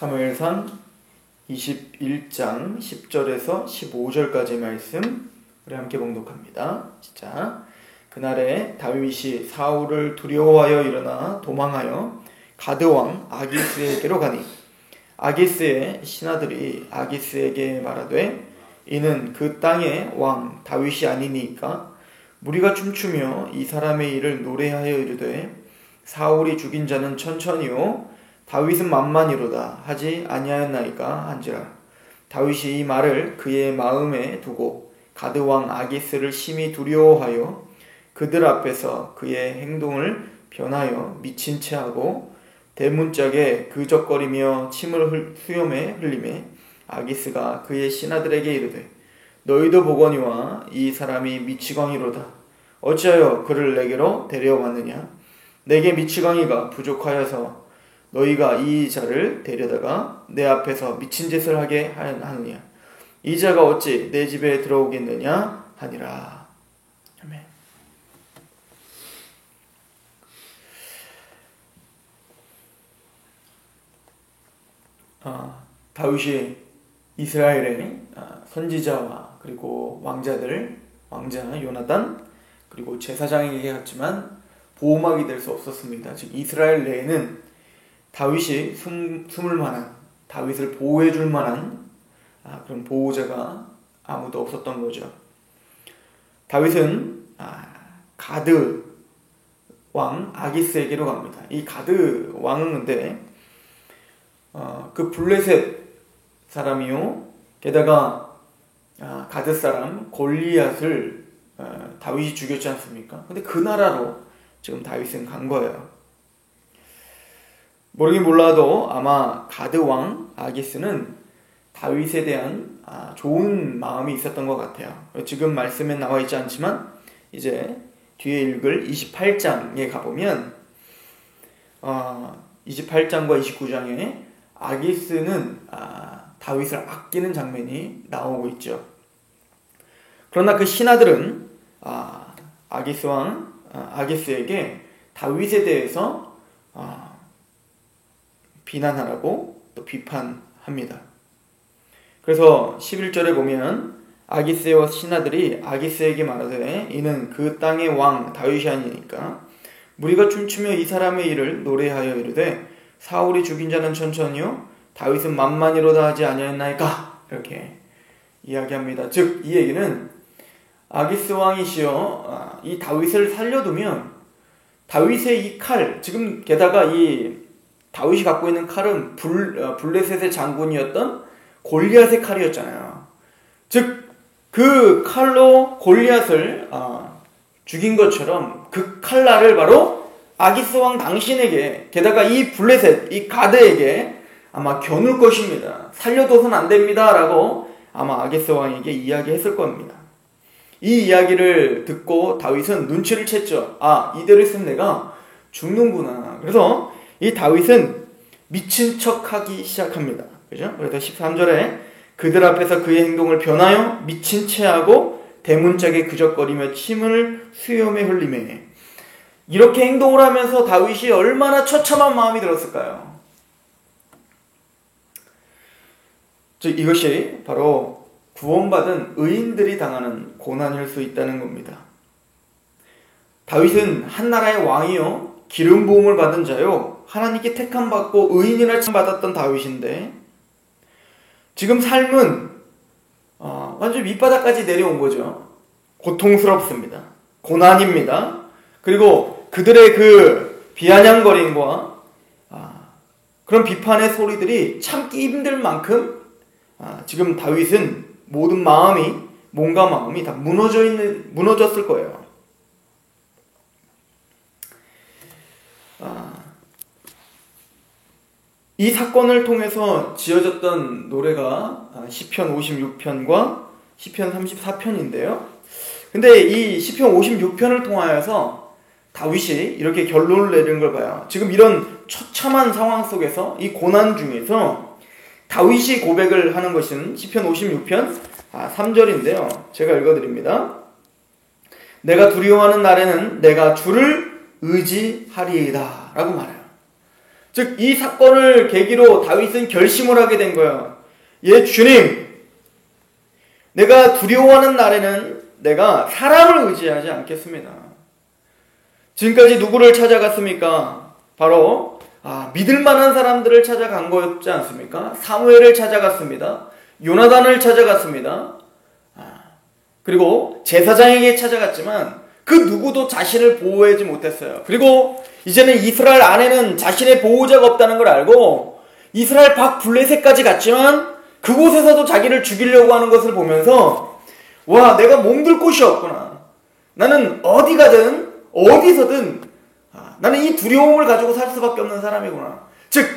사무엘상 21장 10절에서 15절까지 말씀 우리 함께 봉독합니다. 자, 그날에 다윗이 사울을 두려워하여 일어나 도망하여 가드왕 아기스에게로 가니 아기스의 신하들이 아기스에게 말하되 이는 그 땅의 왕 다윗이 아니니까 무리가 춤추며 이 사람의 일을 노래하여 이르되 사울이 죽인 자는 천천히요 다윗은 만만이로다 하지 아니하였나이까 한지라. 다윗이 이 말을 그의 마음에 두고 가드왕 아기스를 심히 두려워하여 그들 앞에서 그의 행동을 변하여 미친 채 하고 대문짝에 그적거리며 침을 수염에 흘리매 아기스가 그의 신하들에게 이르되 너희도 보거니와 이 사람이 미치광이로다. 어찌하여 그를 내게로 데려왔느냐. 내게 미치광이가 부족하여서 너희가 이 자를 데려다가 내 앞에서 미친 짓을 하게 하느냐. 이 자가 어찌 내 집에 들어오겠느냐 하니라. 아멘. 다윗이 이스라엘의 선지자와 그리고 왕자 요나단 그리고 제사장에게 갔지만 보호막이 될 수 없었습니다. 즉 이스라엘 내에는 다윗이 숨을 만한, 다윗을 보호해 줄 만한 그런 보호자가 아무도 없었던 거죠. 다윗은 가드 왕 아기스에게로 갑니다. 이 가드 왕은 근데 그 블레셋 사람이요 게다가 가드 사람 골리앗을 다윗이 죽였지 않습니까? 근데 그 나라로 지금 다윗은 간 거예요. 모르긴 몰라도 아마 가드 왕 아기스는 다윗에 대한 좋은 마음이 있었던 것 같아요. 지금 말씀에 나와 있지 않지만 이제 뒤에 읽을 28장에 가보면 28장과 29장에 아기스는 다윗을 아끼는 장면이 나오고 있죠. 그러나 그 신하들은 아기스 왕 아기스에게 다윗에 대해서 비난하라고 또 비판합니다. 그래서 11절에 보면 아기스의 신하들이 아기스에게 말하되 이는 그 땅의 왕 다윗이 아니니까 무리가 춤추며 이 사람의 일을 노래하여 이르되 사울이 죽인 자는 천천히요 다윗은 만만이로다 하지 아니하였나이까 이렇게 이야기합니다. 즉 이 얘기는 아기스 왕이시여 이 다윗을 살려두면 다윗의 이 칼, 지금 게다가 이 다윗이 갖고 있는 칼은 블레셋의 장군이었던 골리앗의 칼이었잖아요. 즉 그 칼로 골리앗을 죽인 것처럼 그 칼날을 바로 아기스 왕 당신에게, 게다가 이 블레셋, 이 가드에게 아마 겨눌 것입니다. 살려둬선 안 됩니다 라고 아마 아기스 왕에게 이야기했을 겁니다. 이 이야기를 듣고 다윗은 눈치를 챘죠. 이대로 있으면 내가 죽는구나. 그래서 이 다윗은 미친 척하기 시작합니다. 그죠? 그래서 13절에 그들 앞에서 그의 행동을 변하여 미친 채 하고 대문짝에 그적거리며 침을 수염에 흘리매. 이렇게 행동을 하면서 다윗이 얼마나 처참한 마음이 들었을까요? 즉 이것이 바로 구원받은 의인들이 당하는 고난일 수 있다는 겁니다. 다윗은 한 나라의 왕이요 기름 부음을 받은 자요 하나님께 택함 받고 의인이라 칭받았던 다윗인데 지금 삶은 완전 밑바닥까지 내려온 거죠. 고통스럽습니다. 고난입니다. 그리고 그들의 그 비아냥거림과 그런 비판의 소리들이 참기 힘들 만큼 지금 다윗은 모든 몸과 마음이 다 무너졌을 거예요. 이 사건을 통해서 지어졌던 노래가 시편 56편과 시편 34편인데요. 근데 이 시편 56편을 통하여서 다윗이 이렇게 결론을 내리는 걸 봐요. 지금 이런 처참한 상황 속에서 이 고난 중에서 다윗이 고백을 하는 것은 시편 56편 3절인데요. 제가 읽어드립니다. 내가 두려워하는 날에는 내가 주를 의지하리이다 라고 말해요. 즉 이 사건을 계기로 다윗은 결심을 하게 된 거야. 예, 주님, 내가 두려워하는 날에는 내가 사람을 의지하지 않겠습니다. 지금까지 누구를 찾아갔습니까? 바로 믿을 만한 사람들을 찾아간 거였지 않습니까? 사무엘을 찾아갔습니다. 요나단을 찾아갔습니다. 그리고 제사장에게 찾아갔지만 그 누구도 자신을 보호하지 못했어요. 그리고 이제는 이스라엘 안에는 자신의 보호자가 없다는 걸 알고 이스라엘 밖 블레셋까지 갔지만 그곳에서도 자기를 죽이려고 하는 것을 보면서 와, 내가 몸둘 곳이 없구나. 나는 어디 가든 어디서든 나는 이 두려움을 가지고 살 수밖에 없는 사람이구나. 즉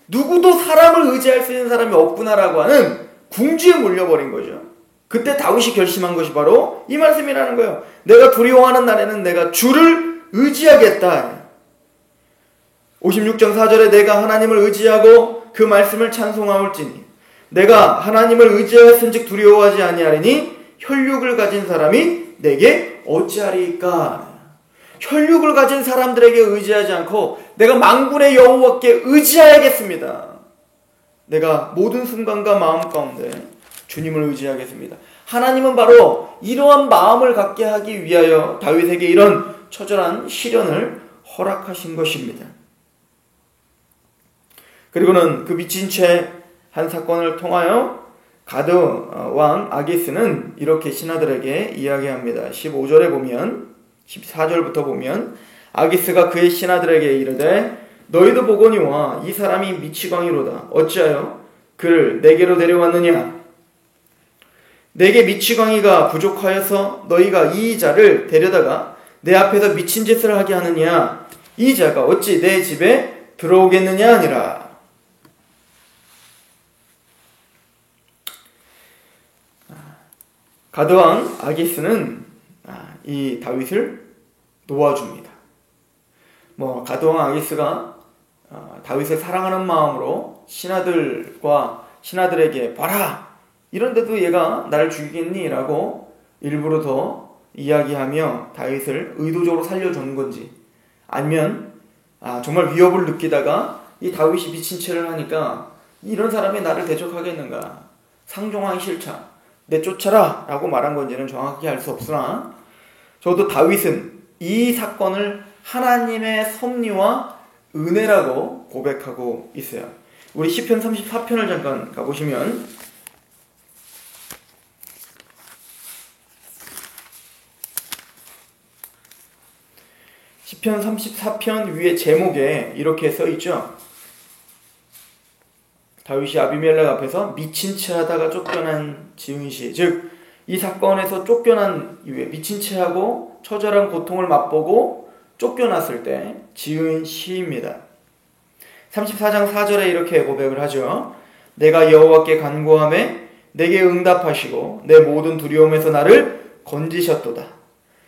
누구도 사람을 의지할 수 있는 사람이 없구나라고 하는 궁지에 몰려버린 거죠. 그때 다윗이 결심한 것이 바로 이 말씀이라는 거예요. 내가 두려워하는 날에는 내가 주를 의지하겠다. 56장 4절에 내가 하나님을 의지하고 그 말씀을 찬송하올지니 내가 하나님을 의지하였은즉 두려워하지 아니하리니 혈육을 가진 사람이 내게 어찌하리이까. 혈육을 가진 사람들에게 의지하지 않고 내가 만군의 여호와께 의지하야겠습니다. 내가 모든 순간과 마음 가운데 주님을 의지하겠습니다. 하나님은 바로 이러한 마음을 갖게 하기 위하여 다윗에게 이런 처절한 시련을 허락하신 것입니다. 그리고는 그 미친 채 한 사건을 통하여 가드 왕 아기스는 이렇게 신하들에게 이야기합니다. 15절에 보면 14절부터 보면 아기스가 그의 신하들에게 이르되 너희도 보거니와 이 사람이 미치광이로다. 어찌하여 그를 내게로 데려왔느냐? 내게 미치광이가 부족하여서 너희가 이 자를 데려다가 내 앞에서 미친 짓을 하게 하느냐? 이 자가 어찌 내 집에 들어오겠느냐 하니라. 가드왕 아기스는 이 다윗을 놓아줍니다. 가드왕 아기스가 다윗을 사랑하는 마음으로 신하들에게 봐라! 이런데도 얘가 나를 죽이겠니? 라고 일부러 더 이야기하며 다윗을 의도적으로 살려주는 건지, 아니면 정말 위협을 느끼다가 이 다윗이 미친 채를 하니까 이런 사람이 나를 대적하겠는가? 상종하기 싫다. 내쫓아라! 라고 말한 건지는 정확히 알 수 없으나 저도 다윗은 이 사건을 하나님의 섭리와 은혜라고 고백하고 있어요. 우리 시편 34편을 잠깐 가보시면 시편 34편 위에 제목에 이렇게 써있죠. 다윗이 아비멜렉 앞에서 미친 채 하다가 쫓겨난 지은 시, 즉 이 사건에서 쫓겨난 이후에 미친 채 하고 처절한 고통을 맛보고 쫓겨났을 때 지은 시입니다. 34장 4절에 이렇게 고백을 하죠. 내가 여호와께 간구하매 내게 응답하시고 내 모든 두려움에서 나를 건지셨도다.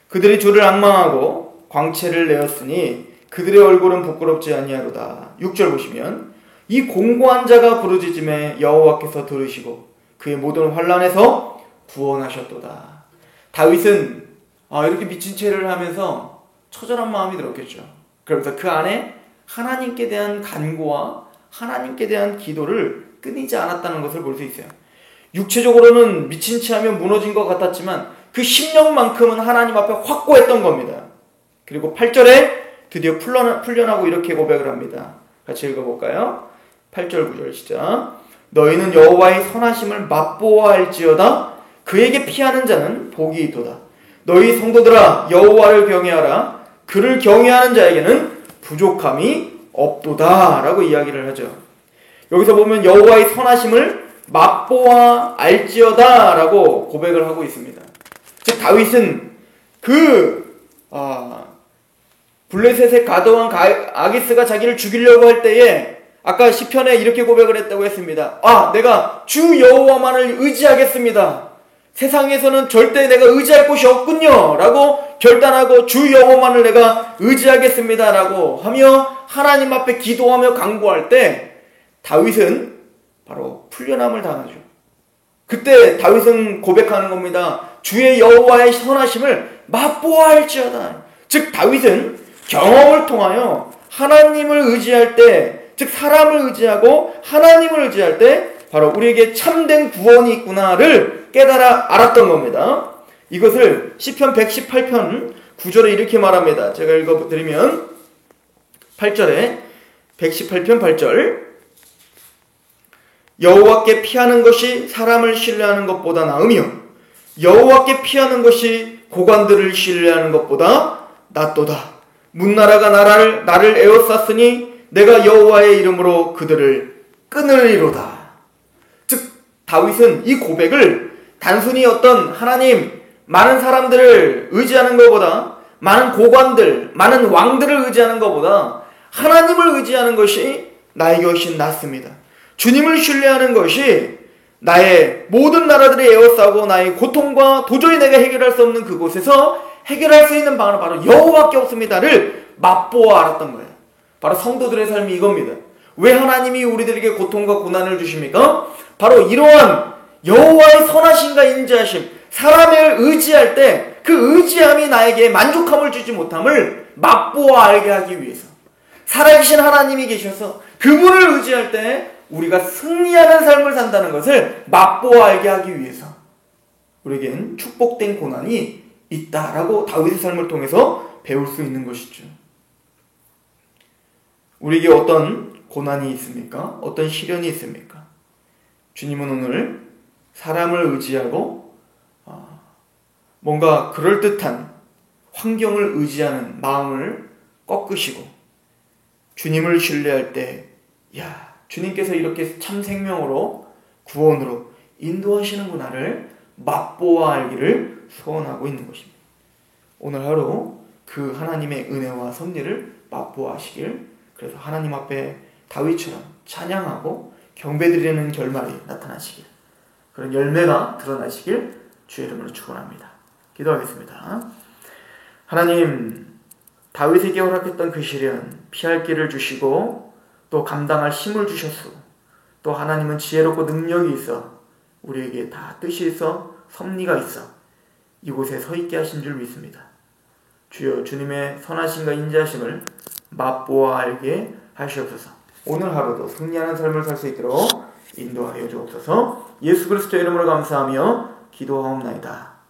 그들이 주를 앙망하고 광채를 내었으니 그들의 얼굴은 부끄럽지 아니하로다. 6절 보시면 이 공고한 자가 부르짖음에 여호와께서 들으시고 그의 모든 환난에서 구원하셨도다. 다윗은 이렇게 미친 채를 하면서 처절한 마음이 들었겠죠. 그러면서 그 안에 하나님께 대한 간구와 하나님께 대한 기도를 끊이지 않았다는 것을 볼 수 있어요. 육체적으로는 미친 채 하면 무너진 것 같았지만 그 심령만큼은 하나님 앞에 확고했던 겁니다. 그리고 8절에 드디어 풀려나고 이렇게 고백을 합니다. 같이 읽어볼까요? 8절 9절 시작. 너희는 여호와의 선하심을 맛보아할지어다. 그에게 피하는 자는 복이 있도다. 너희 성도들아 여호와를 경외하라. 그를 경외하는 자에게는 부족함이 없도다. 라고 이야기를 하죠. 여기서 보면 여호와의 선하심을 맛보아알지어다 라고 고백을 하고 있습니다. 즉 다윗은 블레셋의 가드왕 아기스가 자기를 죽이려고 할 때에 아까 시편에 이렇게 고백을 했다고 했습니다. 내가 주 여호와만을 의지하겠습니다. 세상에서는 절대 내가 의지할 곳이 없군요 라고 결단하고 주 여호와만을 내가 의지하겠습니다 라고 하며 하나님 앞에 기도하며 간구할 때 다윗은 바로 풀려남을 당하죠. 그때 다윗은 고백하는 겁니다. 주의 여호와의 선하심을 맛보아할지어다. 즉 다윗은 경험을 통하여 하나님을 의지할 때, 즉 사람을 의지하고 하나님을 의지할 때 바로 우리에게 참된 구원이 있구나를 깨달아 알았던 겁니다. 이것을 시편 118편 9절에 이렇게 말합니다. 제가 읽어드리면 8절에 118편 8절 여호와께 피하는 것이 사람을 신뢰하는 것보다 나으며 여호와께 피하는 것이 고관들을 신뢰하는 것보다 낫도다. 문나라가 나를 에워쌌으니 내가 여호와의 이름으로 그들을 끊으리로다. 즉 다윗은 이 고백을 단순히 어떤 하나님 많은 사람들을 의지하는 것보다 많은 고관들, 많은 왕들을 의지하는 것보다 하나님을 의지하는 것이 나에게 훨씬 낫습니다. 주님을 신뢰하는 것이 나의 모든 나라들이 에워싸고 나의 고통과 도저히 내가 해결할 수 없는 그곳에서 해결할 수 있는 방안은 바로 여호와밖에 없습니다를 맛보아 알았던 거예요. 바로 성도들의 삶이 이겁니다. 왜 하나님이 우리들에게 고통과 고난을 주십니까? 바로 이러한 여호와의 선하심과 인자하심, 사람을 의지할 때 그 의지함이 나에게 만족함을 주지 못함을 맛보아 알게 하기 위해서, 살아계신 하나님이 계셔서 그분을 의지할 때 우리가 승리하는 삶을 산다는 것을 맛보아 알게 하기 위해서 우리에겐 축복된 고난이 있다라고 다윗의 삶을 통해서 배울 수 있는 것이죠. 우리에게 어떤 고난이 있습니까? 어떤 시련이 있습니까? 주님은 오늘 사람을 의지하고 뭔가 그럴듯한 환경을 의지하는 마음을 꺾으시고 주님을 신뢰할 때 주님께서 이렇게 참 생명으로 구원으로 인도하시는구나를 맛보아 알기를 소원하고 있는 것입니다. 오늘 하루 그 하나님의 은혜와 섭리를 맛보아 하시길, 그래서 하나님 앞에 다윗처럼 찬양하고 경배드리는 결말이 나타나시길, 그런 열매가 드러나시길 주의 이름으로 축원합니다. 기도하겠습니다. 하나님, 다윗에게 허락했던 그 시련, 피할 길을 주시고 또 감당할 힘을 주셨소. 또 하나님은 지혜롭고 능력이 있어 우리에게 다 뜻이 있어 섭리가 있어 이곳에 서 있게 하신 줄 믿습니다. 주여, 주님의 선하심과 인자하심을 맛보아 알게 하시옵소서. 오늘 하루도 승리하는 삶을 살 수 있도록 인도하여 주옵소서. 예수 그리스도의 이름으로 감사하며 기도하옵나이다.